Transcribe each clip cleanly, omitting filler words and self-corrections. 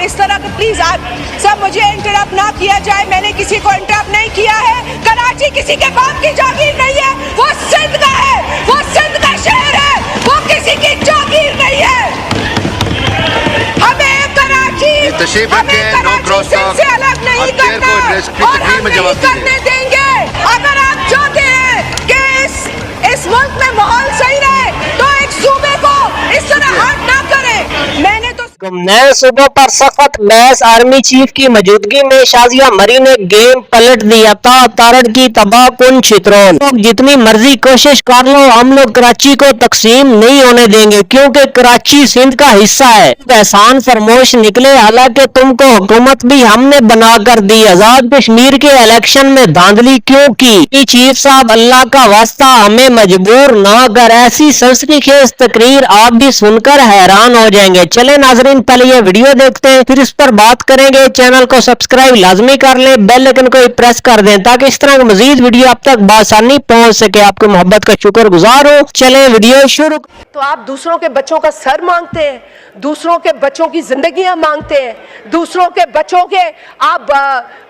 इस तरह के प्लीज आप सब मुझे इंटरप्ट ना किया जाए, मैंने किसी को इंटरप्ट नहीं किया है। कराची किसी के बाप की जागीर नहीं है, वो सिंध का है, वो सिंध का शहर है, वो किसी की जागीर नहीं है। हमें कराची से अलग नहीं करना और हम नहीं करने देंगे। अगर आप चाहते हैं कि इस मुल्क में माहौल सही रहे तो एक सूबे को इस तरह हर्ट ना करें। मैंने तो नए सूबों पर सख्त बहस, आर्मी चीफ की मौजूदगी में शाजिया मरी ने गेम पलट दिया था। तारड़ की तबाह कुन चित्रोल, लोग जितनी मर्जी कोशिश कर लो, हम लोग कराची को तकसीम नहीं होने देंगे क्योंकि कराची सिंध का हिस्सा है। एहसान फरमोश निकले, हालांकि तुमको हुकूमत भी हमने बना कर दी। आजाद कश्मीर के इलेक्शन में धांधली क्यों की? चीफ साहब अल्लाह का वास्ता हमें मजबूर ना कर, ऐसी सनसनीखेज तकरीर आप भी सुनकर हैरान हो जाएंगे। चले नाज़रीन, पहले ये वीडियो देखते हैं फिर इस पर बात करेंगे। चैनल को सब्सक्राइब लाजमी कर लें, बेल आइकन को प्रेस कर दें ताकि इस तरह की मजीद वीडियो आप तक बआसानी पहुंच सके। आपकी मोहब्बत का शुक्रगुजार हो। चले वीडियो शुरू। तो आप दूसरों के बच्चों का सर मांगते हैं, दूसरों के बच्चों की जिंदगियां मांगते हैं, दूसरों के बच्चों के आप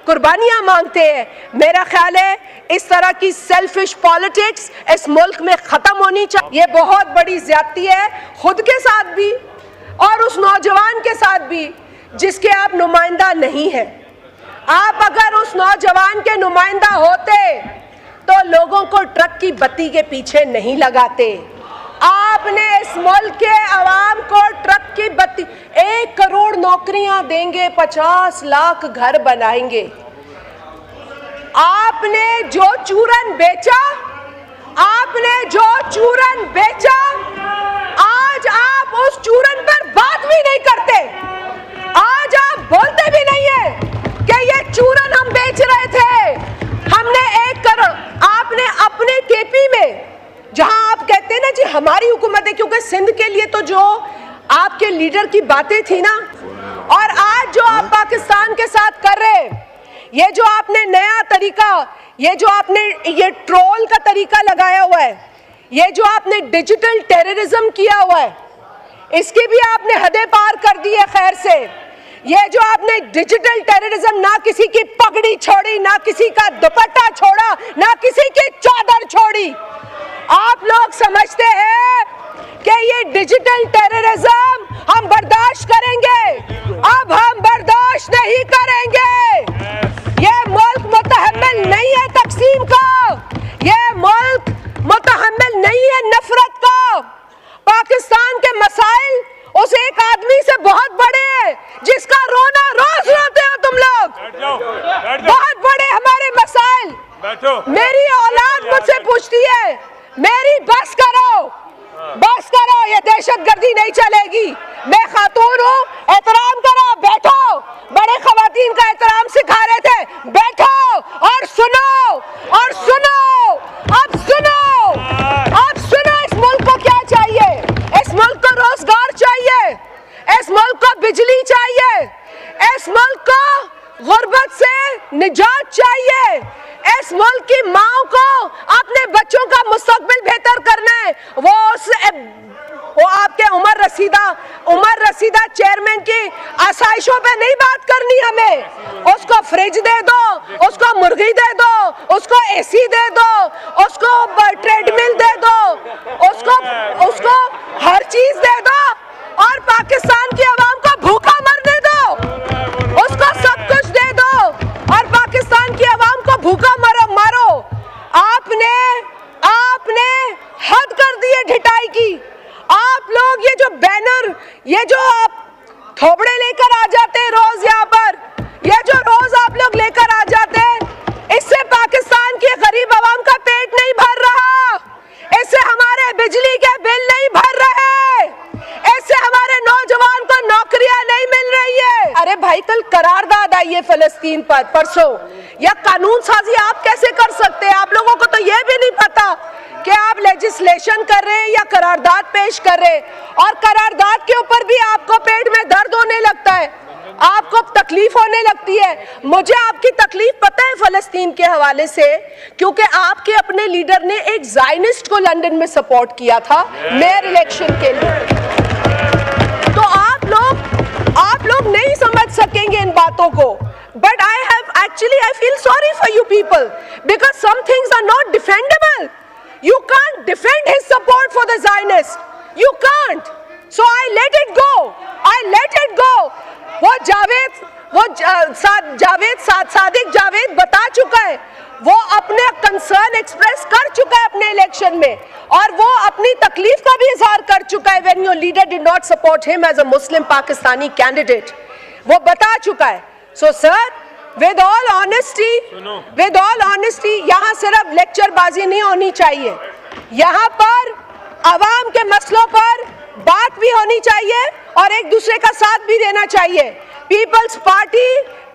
कुर्बानियां मांगते हैं। मेरा ख्याल है इस तरह की सेल्फिश पॉलिटिक्स इस मुल्क में खत्म होनी चाहिए। ये बहुत बड़ी ज्यादती है, खुद के साथ भी और उस नौजवान के साथ भी जिसके आप नुमाइंदा नहीं हैं। आप अगर उस नौजवान के नुमाइंदा होते तो लोगों को ट्रक की बत्ती के पीछे नहीं लगाते। आपने इस मुल्क के अवाम को ट्रक की बत्ती, 1 करोड़ नौकरियां देंगे, 50 लाख घर बनाएंगे। आपने जो चूरन बेचा, आपने जो चूरन बेचा, आज आप उस चूरन पर बात भी नहीं करते। आज आप बोलते भी नहीं है कि ये चूरन हम बेच रहे थे, हमने 1 करोड़। आपने अपने केपी में, जहां आप कहते हैं ना जी हमारी हुकूमत है, क्योंकि सिंध के लिए तो जो आपके लीडर की बातें थी ना, और आज जो आप पाकिस्तान के साथ कर रहे हैं, ये जो आपने नया तरीका, ये जो आपने ये ट्रोल का तरीका लगाया हुआ है, ये जो आपने डिजिटल टेररिज्म किया हुआ है, इसकी भी आपने हदें पार कर दी है। खैर से ये जो आपने डिजिटल टेररिज्म, ना किसी की पगड़ी छोड़ी, ना किसी का दुपट्टा छोड़ा, ना किसी की चादर छोड़ी। आप लोग समझते हैं कि ये डिजिटल टेररिज्म हम बर्दाश्त करेंगे? अब हम बर्दाश्त नहीं करेंगे। ये मुल्क मुतहम्मिल नहीं है तकसीम का, ये मुल्क मुतहम्मिल नहीं है नफरत का। पाकिस्तान के मसाइल उस एक आदमी से बहुत बड़े हैं जिसका रोना रोज रोते हो तुम लोग। बहुत बड़े हमारे मसाइल। मेरी औलाद मुझसे पूछती है, मेरी बस करो, बस करो, ये दहशतगर्दी नहीं चलेगी। मैं खातून हूँ, एहतराम करो, बैठो। बड़े खवातीन का एहतराम सिखा रहे थे, बैठो और सुनो, और सुनो, अब सुनो, अब सुनो। इस मुल्क को क्या चाहिए? इस मुल्क को रोजगार चाहिए, इस मुल्क को बिजली चाहिए, इस मुल्क को गुर्बत से निजात चाहिए, इस मुल्क की माओ को अपने बच्चों का मुस्तकबिल बेहतर करना है। वो आपके उमर रसीदा चेयरमैन की आसाइशों पे नहीं बात करनी हमें। उसको फ्रिज दे दो, उसको मुर्गी दे दो, उसको एसी दे दो, उसको ट्रेडमिल दे दो, उसको हर चीज दे दो और पाकिस्तान की आवाम को भूखा मरने दो। उसको सब कुछ दे दो और पाकिस्तान की आवाम को भूखा मारो। आपने हद कर दी है ढिठाई की। आप लोग ये जो बैनर, ये जो आप थोबड़े लेकर आ जाते हैं रोज यहाँ पर, ये जो रोज आप लोग लेकर आ जाते हैं, इससे पाकिस्तान की गरीब आवाम का पेट नहीं भर रहा, इससे हमारे बिजली के बिल नहीं भर रहे, इससे हमारे नौजवान को नौकरियां नहीं मिल रही है। अरे भाई, कल करारदाद आई है फलस्तीन पर, परसों, या कानून साजी आप कैसे कर सकते हैं? आप लोगों को तो यह भी नहीं पता कि आप लेजिस्लेशन कर रहे हैं या करारदाद पेश कर रहे हैं, और करारदाद के ऊपर भी आपको पेट में दर्द होने लगता है, आपको तकलीफ होने लगती है। मुझे आपकी तकलीफ पता है फलस्तीन के हवाले से, क्योंकि आपके अपने लीडर ने एक ज़ायनिस्ट को लंदन में सपोर्ट किया था मेयर इलेक्शन के लिए। तो आप लोग नहीं समझ सकेंगे इन बातों को. But I feel sorry for you people because some things are not defendable. You can't defend his support for the Zionists. You can't. So I let it go. वो सादिक जावेद बता चुका है, वो अपने कंसर्न एक्सप्रेस कर चुका है अपने इलेक्शन में, और वो अपनी तकलीफ का भी इजहार कर चुका है when your leader did not support him as a Muslim Pakistani candidate. वो बता चुका है. So sir, with all honesty, यहाँ सिर्फ लेक्चरबाजी नहीं होनी चाहिए. यहाँ पर आवाम के मसलों पर बात भी होनी चाहिए और एक दूसरे का साथ भी देना चाहिए. पीपल्स पार्टी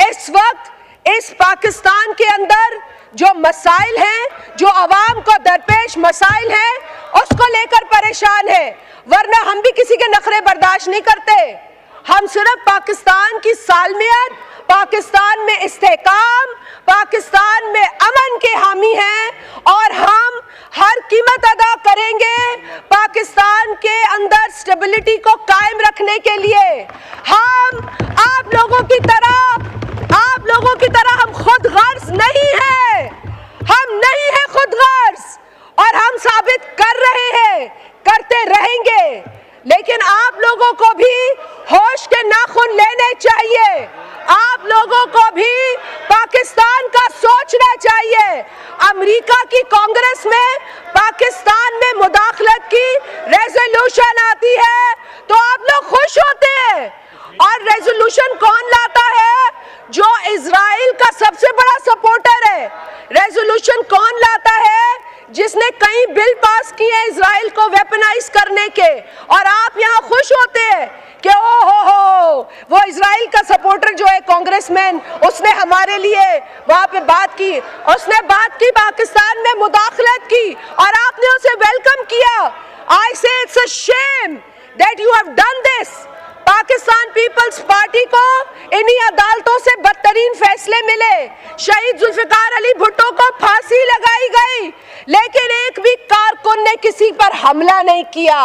इस वक्त इस पाकिस्तान के अंदर जो मसाइल हैं, जो आवाम को दरपेश मसाइल हैं, उसको लेकर परेशान है. वरना हम भी किसी के नखरे बर्दाश्त नहीं करते. हम सिर्फ पाकिस्तान की सालमियत, पाकिस्तान में इस्तेहकाम, पाकिस्तान में अमन के हामी हैं और हम हर कीमत अदा करेंगे पाकिस्तान के अंदर स्टेबिलिटी को कायम रखने के लिए. हम आप लोगों की तरह हम खुद गर्ज नहीं हैं. हम नहीं हैं खुद गर्ज, और हम साबित कर रहे हैं, करते रहेंगे. लेकिन आप लोगों को भी होश के नाखून लेने चाहिए. आप लोगों को भी पाकिस्तान का सोचना चाहिए. अमेरिका की कांग्रेस में पाकिस्तान में मुदाखलत की रेजोल्यूशन आती है तो आप लोग खुश होते हैं. और रेजोल्यूशन कौन लाता है? जो इजराइल का सबसे बड़ा सपोर्टर है. रेजोल्यूशन कौन लाता है? जिसने कई बिल पास किए इजराइल को वेपनाइज करने के, और आप यहाँ खुश होते हैं कि ओ हो वो इजराइल का सपोर्टर जो है कांग्रेसमैन, उसने हमारे लिए वहाँ पे बात की, उसने बात की, पाकिस्तान में मुदाखलत की और आपने उसे वेलकम किया. I say it's a shame that you have done this. Pakistan peoples party को इन्हीं अदालतों से बदतरीन फैसले मिले. शहीद जुल्फिकार अली भुट्टो को फांसी लगाई गई, लेकिन एक भी कारकुन ने किसी पर हमला नहीं किया.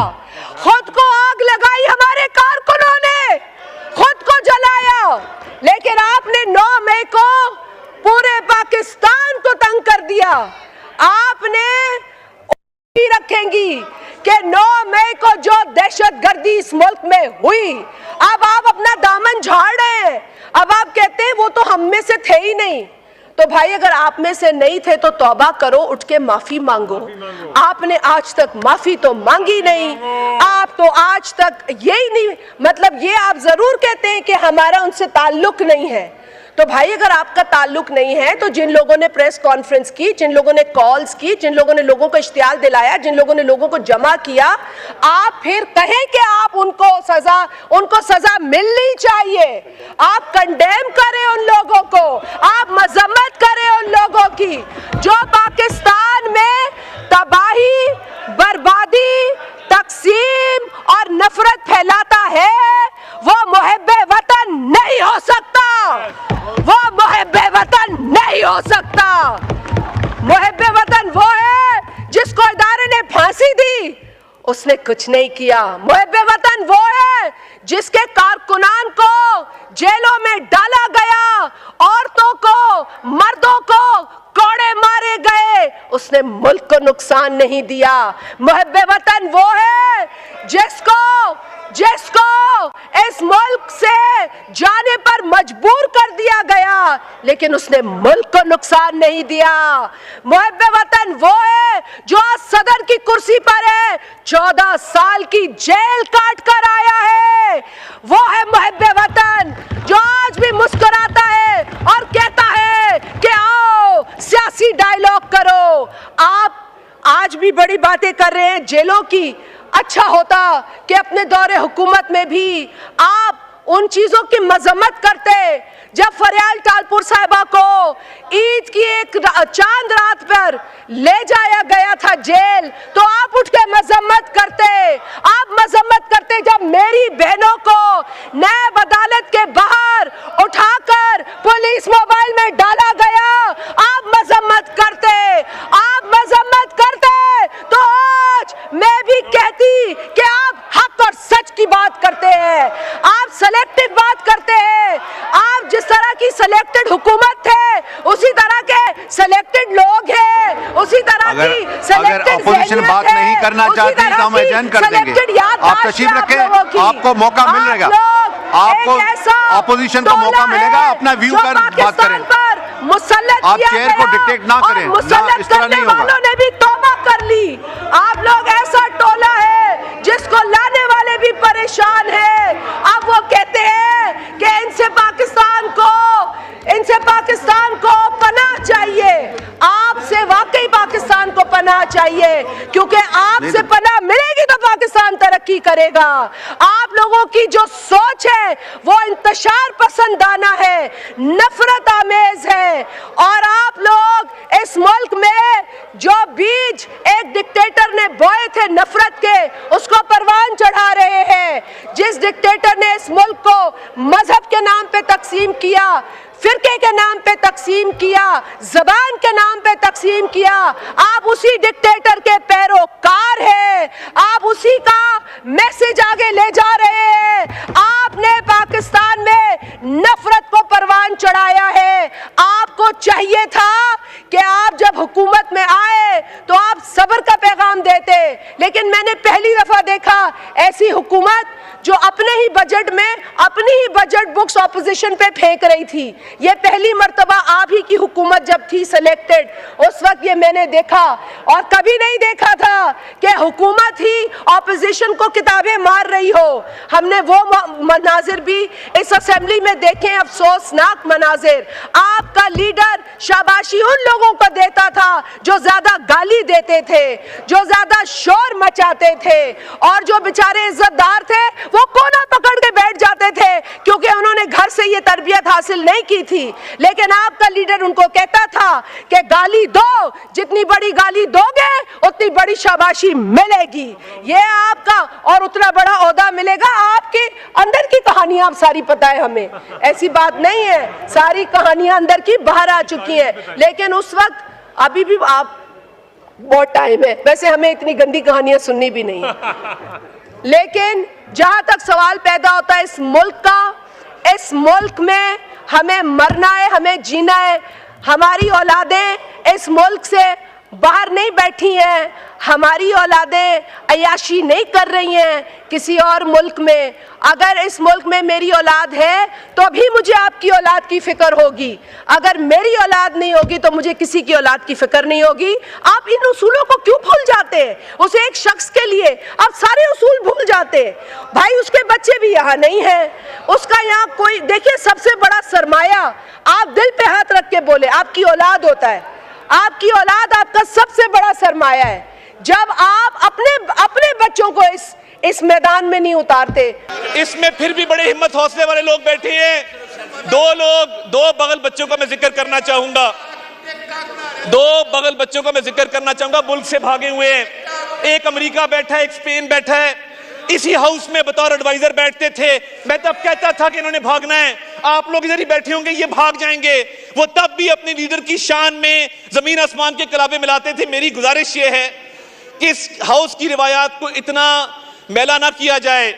खुद को आग लगाई हमारे कारकुनों ने, खुद को जलाया. लेकिन आपने 9 मई को पूरे पाकिस्तान को तंग कर दिया. आपने रखेंगी कि 9 मई को जो दहशतगर्दी इस मुल्क में हुई, अब आप अपना दामन झाड़ रहे हैं. अब आप कहते हैं वो तो हम में से थे ही नहीं. तो भाई अगर आप में से नहीं थे तो तौबा करो, उठ के माफी मांगो. आपने आज तक माफी तो मांगी नहीं. आप तो आज तक यही नहीं, मतलब ये आप जरूर कहते हैं कि हमारा उनसे ताल्लुक नहीं है. तो भाई अगर आपका ताल्लुक नहीं है तो जिन लोगों ने प्रेस कॉन्फ्रेंस की, जिन लोगों ने कॉल्स की, जिन लोगों ने लोगों को इश्तियाल दिलाया, जिन लोगों ने लोगों को जमा किया, आप फिर कहें कि आप उनको सजा मिलनी चाहिए. आप कंडेम करें उन लोगों को, आप मजम्मत करें उन लोगों की जो पाकिस्तान में तबाही, बर्बादी, तकसीम और नफरत फैलाता है. वो मुहिब्बे वतन नहीं हो सकता. वो मुहिब्बे वतन नहीं हो सकता. मुहिब्बे वतन वो है जिसको इदारे ने फांसी दी, उसने कुछ नहीं किया. मुहिब्बे वतन वो है जिसके कारकुनान को जेलों में डाला गया, औरतों को, मर्दों को कोड़े मारे गए, उसने मुल्क को नुकसान नहीं दिया. मुहिब्बे वतन वो है जिसको इस मुल्क से जाने पर मजबूर कर दिया गया, लेकिन उसने मुल्क को नुकसान नहीं दिया. मुहिब्बे वतन वो है जो सदर की कुर्सी पर है, 14 साल की जेल काट कर आया है. वो है मुहिब्बे वतन जो आज भी मुस्कुराता है और कहता है कि आओ सियासी डायलॉग करो. आप आज भी बड़ी बातें कर रहे हैं जेलों की. अच्छा होता कि अपने दौरे हुकूमत में भी आप उन चीजों की मजम्मत करते. जब फरियाल टालपुर साहिबा को ईद की एक चांद रात पर ले जाया गया था जेल, तो आप उठ के मजम्मत करते. आप मजम्मत करते जब मेरी बहनों को नैब अदालत के बाहर उठाकर पुलिस मोबाइल में डाला गया. आप मजम्मत करते. आप मजम्मत करते तो आज मैं भी कहती कि आप हक और सच की बात करते हैं. आप सेलेक्टिव बात करते हैं. सिलेक्टेड हुकूमत थे, उसी तरह के सिलेक्टेड लोग हैं, उसी तरह की अगर अपोजिशन बात नहीं करना चाहती तो हम एजेंट कर देंगे। आप तशरीफ रखें, आपको मौका मिलेगा, आपको अपोजिशन को मौका मिलेगा अपना व्यू कर बात करें। आप चेयर को डिक्टेट ना करें, ना इस तरह नहीं होगा। वालों ने भी तौबा कर ली। आप लोग ऐसा टोला है जिसको लाने वाले भी परेशान हैं। अब वो कहते हैं कि इनसे पाकिस्तान को पनाह चाहिए। आपसे वाकई पाकिस्तान को पनाह चाहिए, क्योंकि आपसे पनाह मिलेगी तो पाकिस्तान तरक्की करेगा। आप लोगों की जो सोच है वो इंतशार पसंदाना है, नफरत आमेज है, और आप लोग इस मुल्क में जो बीज एक डिक्टेटर ने बोए थे नफरत के, उसको परवान चढ़ा रहे हैं। जिस डिक्टेटर ने इस मुल्क को मजहब के नाम पे तकसीम किया, फिरके के नाम पे तकसीम किया, जबान के नाम पे तकसीम किया, आप उसी डिक्टेटर के पैरोकार हैं। आप उसी का मैसेज आगे ले जा रहे हैं। आपने पाकिस्तान में नफरत को परवान चढ़ाया है। आपको चाहिए था कि आप जब हुकूमत में आए तो आप सब्र का पैगाम देते, लेकिन मैंने पहली दफा देखा ऐसी हुकूमत जो अपने ही बजट में अपनी ही बजट बुक्स ऑपोजिशन पे फेंक रही थी। ये पहली मर्तबा आप ही की हुकूमत जब थी सिलेक्टेड, उस वक्त ये मैंने देखा, और कभी नहीं देखा था कि हुकूमत ही ऑपोजिशन को किताबें मार रही हो। हमने वो मनाजिर भी इस असेंबली में देखे, अफसोसनाक मनाजिर। आपका लीडर शाबाशी उन लोगों को देता था जो ज्यादा गाली देते थे, जो ज्यादा शोर मचाते थे, और जो बेचारे इज्जतदार थे वो कोना पकड़ के बैठ जाते थे, क्योंकि उन्होंने घर से ये तरबियत हासिल नहीं की थी। लेकिन आपका लीडर उनको कहता था कि गाली दो, जितनी बड़ी गाली दोगे उतनी बड़ी शाबाशी मिलेगी। ये आपका और उतना बड़ा ओहदा मिलेगा। आपके अंदर की कहानियां आप सारी पता है हमें, ऐसी बात नहीं है, सारी कहानियां अंदर की बाहर आ चुकी हैं। लेकिन उस वक्त अभी भी आप बहुत टाइम है, वैसे हमें इतनी गंदी कहानियां सुननी भी नहीं है। लेकिन जहां तक सवाल पैदा होता है इस मुल्क का, इस मुल्क में हमें मरना है, हमें जीना है। हमारी औलादें इस मुल्क से बाहर नहीं बैठी हैं, हमारी औलादें अयाशी नहीं कर रही हैं किसी और मुल्क में। अगर इस मुल्क में मेरी औलाद है तो भी मुझे आपकी औलाद की फिक्र होगी, अगर मेरी औलाद नहीं होगी तो मुझे किसी की औलाद की फिक्र नहीं होगी। आप इन उसूलों को क्यों भूल जाते हैं? उसे एक शख्स के लिए आप सारे उसूल भूल जाते हैं। भाई उसके बच्चे भी यहाँ नहीं हैं, उसका यहाँ कोई, देखिए सबसे बड़ा सरमाया, आप दिल पे हाथ रख के बोले, आपकी औलाद होता है। आपकी औलाद आपका सबसे बड़ा सरमाया है। जब आप अपने बच्चों को इस मैदान में नहीं उतारते। इसमें फिर भी बड़े हिम्मत हौसले वाले लोग बैठे हैं। दो बगल बच्चों का मैं जिक्र करना चाहूंगा, मुल्क से भागे हुए हैं। एक अमेरिका बैठा है, एक स्पेन बैठा है, इसी हाउस में बतौर एडवाइजर बैठते थे। मैं तब कहता था कि इन्होंने भागना है, आप लोग इधर ही बैठे होंगे, ये भाग जाएंगे। वो तब भी अपने लीडर की शान में जमीन आसमान के कलाबे मिलाते थे। मेरी गुजारिश ये है कि इस हाउस की रिवायात को इतना मैला ना किया जाए,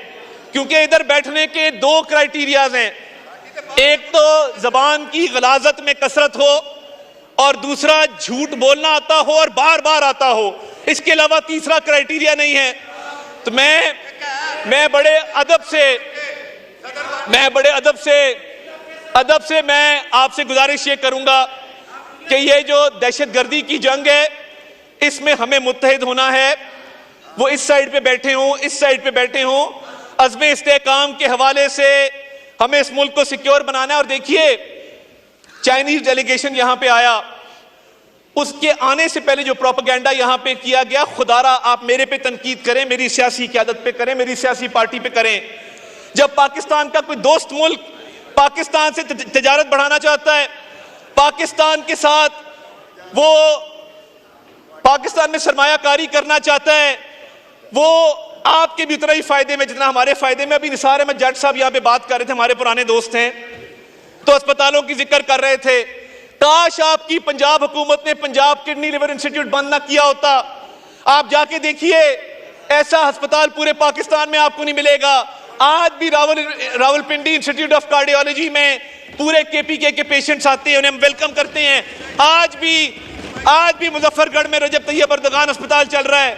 क्योंकि इधर बैठने के दो क्राइटेरियाज हैं, एक तो जबान की गलाजत में कसरत हो और दूसरा झूठ बोलना आता हो और बार बार आता हो। इसके अलावा तीसरा क्राइटेरिया नहीं है। तो मैं बड़े अदब से मैं आपसे गुजारिश ये करूंगा कि ये जो दहशतगर्दी की जंग है इसमें हमें मुत्तहिद होना है। वो इस साइड पे बैठे हों, इस साइड पे बैठे हों, अज़्म इस्तेहकाम के हवाले से हमें इस मुल्क को सिक्योर बनाना है। और देखिए, चाइनीज डेलीगेशन यहां पे आया, उसके आने से पहले जो प्रोपेगेंडा यहां पे किया गया, खुदारा आप मेरे पे तनकीद करें, मेरी सियासी क़यादत पे करें, मेरी सियासी पार्टी पे करें। जब पाकिस्तान का कोई दोस्त मुल्क पाकिस्तान से तिजारत बढ़ाना चाहता है, पाकिस्तान के साथ वो पाकिस्तान में सरमायाकारी करना चाहता है, वो आपके भी उतना ही फायदे में जितना हमारे फायदे में। अभी निसार अहमद जट साहब यहाँ पे बात कर रहे थे, हमारे पुराने दोस्त हैं, तो अस्पतालों की जिक्र कर रहे थे। काश आपकी पंजाब हुकूमत ने पंजाब किडनी लिवर इंस्टीट्यूट बंद ना किया होता। आप जाके देखिए, ऐसा अस्पताल पूरे पाकिस्तान में आपको नहीं मिलेगा। आज भी रावलपिंडी इंस्टीट्यूट ऑफ कार्डियोलॉजी में पूरे केपीके के पेशेंट्स आते हैं, उन्हें हम वेलकम करते हैं। आज भी मुजफ्फरगढ़ में रजब तैयब अर्दगान अस्पताल चल रहा है।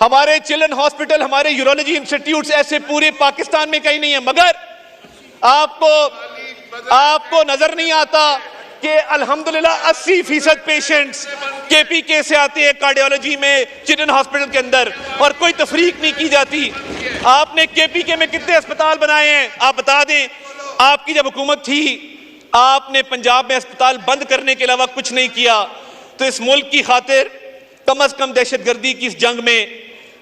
हमारे चिल्ड्रन हॉस्पिटल, हमारे यूरोलॉजी इंस्टीट्यूट्स ऐसे पूरे पाकिस्तान में कहीं नहीं है। मगर आपको नजर नहीं आता कि अल्हम्दुलिल्लाह 80% पेशेंट्स केपीके से आते हैं कार्डियोलॉजी में, चिल्ड्रन हॉस्पिटल के अंदर, और कोई तफरीक नहीं की जाती। आपने केपीके में कितने अस्पताल बनाए हैं आप बता दें। आपकी जब हुकूमत थी आपने पंजाब में अस्पताल बंद करने के अलावा कुछ नहीं किया। तो इस मुल्क की खातिर कम से कम दहशतगर्दी की इस जंग में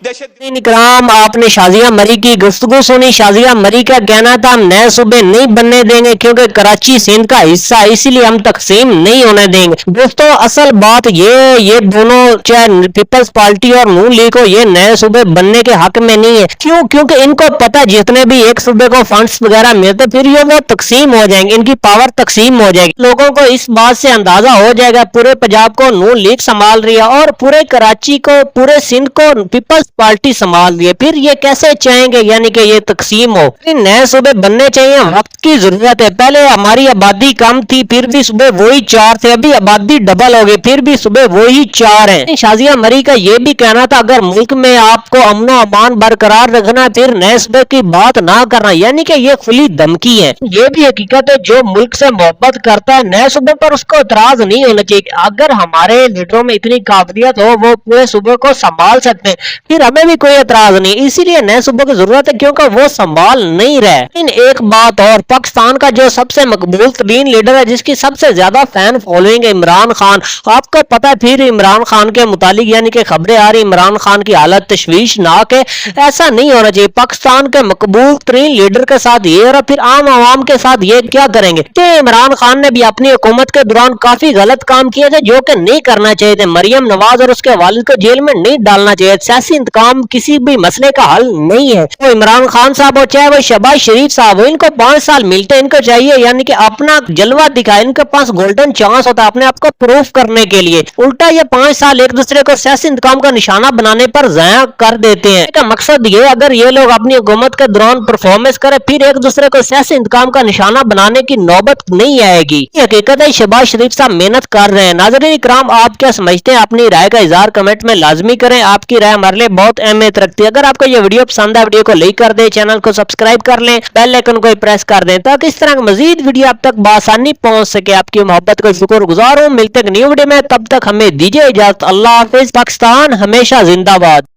इकराम, आपने शाजिया मरी की गुफ्तगू सुनी। शाजिया मरी का कहना था हम नए सूबे नहीं बनने देंगे क्योंकि कराची सिंध का हिस्सा, इसीलिए हम तकसीम नहीं होने देंगे। दोस्तों असल बात ये दोनों, चाहे पीपल्स पार्टी और नून लीग हो, ये नए सूबे बनने के हक में नहीं है। क्यों? क्योंकि इनको पता जितने भी एक सूबे को फंड्स वगैरह मिलते फिर ये वो तकसीम हो जाएंगे, इनकी पावर तकसीम हो जाएगी। लोगों को इस बात से अंदाजा हो जाएगा पूरे पंजाब को नून लीग संभाल रही है और पूरे कराची को, पूरे सिंध को पीपल्स पार्टी संभाल रही है। फिर ये कैसे चाहेंगे यानी कि ये तकसीम हो? नए सूबे बनने चाहिए, वक्त की जरूरत है। पहले हमारी आबादी कम थी फिर भी सूबे वही 4 थे, अभी आबादी डबल हो गई फिर भी सूबे वही 4 हैं। शाजिया मरी का ये भी कहना था अगर मुल्क में आपको अमनो अमान बरकरार रखना फिर नए सूबे की बात ना करना, यानी कि ये खुली धमकी है। ये भी हकीकत है जो मुल्क से मोहब्बत करता है नए सूबे पर उसको इतराज नहीं होना चाहिए। अगर हमारे लीडरों में इतनी काबिलियत हो वो पूरे सूबे को संभाल सकते हैं फिर हमें भी कोई एतराज नहीं। इसीलिए नए सूबे की जरूरत है क्योंकि वो संभाल नहीं रहे। लेकिन एक बात और, पाकिस्तान का जो सबसे मकबूल तरीन लीडर है जिसकी सबसे ज्यादा फैन फॉलोइंग है इमरान खान, आपको पता है फिर इमरान खान के मुतालिक यानी कि खबरें आ रही इमरान खान की हालत तशवीशनाक है। ऐसा नहीं होना चाहिए। पाकिस्तान के मकबूल तरीन लीडर के साथ ये और फिर आम आवाम के साथ ये क्या करेंगे? कि इमरान खान ने भी अपनी हुकूमत के दौरान काफी गलत काम किए थे जो कि नहीं करना चाहिए थे। मरियम नवाज और उसके वालिद को जेल में नहीं डालना चाहिए। सियासी इंतकाम किसी भी मसले का हल नहीं है। वो इमरान खान साहब हो चाहे वो शहबाज शरीफ साहब हो, इनको 5 साल मिलते हैं। इनको चाहिए यानी कि अपना जलवा दिखाए। इनके पास गोल्डन चांस होता है अपने आप को प्रूफ करने के लिए। उल्टा ये 5 साल एक दूसरे को सियासी इंतकाम का निशाना बनाने पर जाया कर देते हैं। इसका मकसद ये अगर ये लोग अपनी हुकूमत के दौरान परफॉर्मेंस करें फिर एक दूसरे को सियासी इंतकाम का निशाना बनाने की नौबत नहीं आएगी। ये हकीकत है शहबाज शरीफ साहब मेहनत कर रहे हैं। नाज़रीन इकराम, आप क्या समझते हैं? अपनी राय का इजहार कमेंट में लाजमी करें। आपकी राय हमारे लिए बहुत अहमियत रखती है। अगर आपको ये वीडियो पसंद है वीडियो को लाइक कर दें, चैनल को सब्सक्राइब कर लें, बेल आइकन को प्रेस कर दें ताकि इस तरह मजीद वीडियो आप तक बआसानी पहुंच सके। आपकी मोहब्बत को शुक्रगुजार हूं। मिलते हैं न्यू वीडियो में, तब तक हमें दीजिए इजाजत। अल्लाह हाफिज। पाकिस्तान हमेशा जिंदाबाद।